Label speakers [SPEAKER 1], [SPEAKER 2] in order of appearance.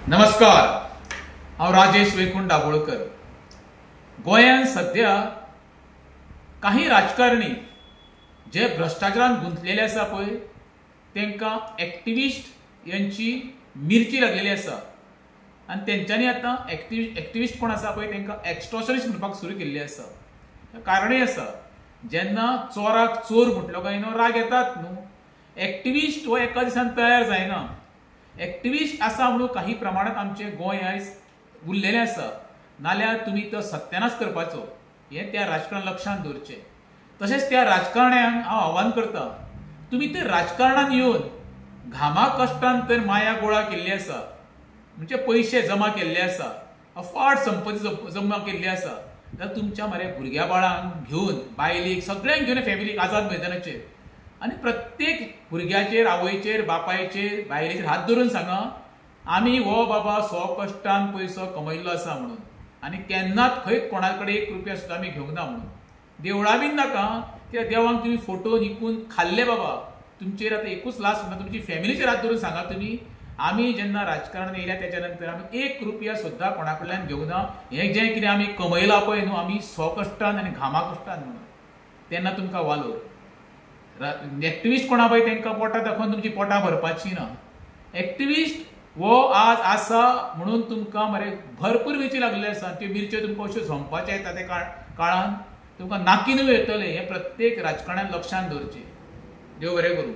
[SPEAKER 1] नमस्कार, हांव राजेश वैकुंठ दाबोळकर। गोंयांत सध्या काही राजकारणी जे भ्रष्टाचारांत गुंतलेले आसा पळय तांकां एक्टिविस्ट यांची मिर्ची लागलेली आसा आनी तेंच्यांनी आतां एक्टिविस्ट कोण आसा पळय तांकां एक्स्ट्रॉशनिस्ट म्हणपाक सुरू केल्ली आसा। कारणय आसा, जेन्ना चोराक चोर म्हटलो काय न्हू राग येतात न्हू। एक्टिविस्ट हो एका दिसान तयार जायना। एक्टिविस्ट आसा म्हणून काही प्रमाणात आमचे गोंय आयज उरलेलें आसा, नाल्यार तुमी तो सत्यानाश करपाचो हें त्या राजकारणान लक्षांत दवरचें। तशेंच त्या राजकारण्यांक हांव आव्हान करतां, तुमी ते राजकारणान येवन घामा कश्टान तर माया गोळा केल्ली आसा, म्हणजे पयशे जमा केल्ले आसा, अफाट संपत्ती जमा केल्ली आसा, जाल्यार तुमच्या मरे भुरग्या बाळांक घेवन बायलेक सगळ्यांक घेवन फॅमिलीक आझाद मैदानाचेर आनी प्रत्येक भुरग्याचेर आवयचेर बापायचेर बायलेचेर हात धरून सांगा, आमी हो बाबा स्वकश्टान पयसो कमयल्लो आसा म्हणून, आनी केन्नाच खंयच कोणा कडेन 1 रुपया सुद्दां आमी घेवंक ना म्हणून। देवळा बीन नाका, त्या देवाक तुमी फोटो निकून खाल्ले बाबा, तुमचेर आतां एकूच लास्ट म्हणटा, तुमची फॅमिलीचेर हात धरून सांगा तुमी, आमी जेन्ना राजकारणांत येयल्या त्याच्या नंतर आमी 1 रुपया सुद्दां कोणा कडल्यान घेवंक ना। हें जें कितें आमी कमयलां पळय न्हू आमी स्वकश्टान आनी घामा कश्टान म्हणून, तेन्ना तुमकां वालोर। एक्टिविस्ट कोणा पळय तांकां पोटां दाखोवन तुमची पोटां भरपाची ना। एक्टिविस्ट हो आज आसा म्हणून तुमकां मरे भरपूर मिर्ची लागलेली आसा, त्यो मिर्च्यो तुमकां अश्यो झोंपाच्यो येता त्या काळान तुमकां नाकिनूय येतले। हें प्रत्येक राजकारण्यान लक्षांत दवरचें। देव बरें करूं।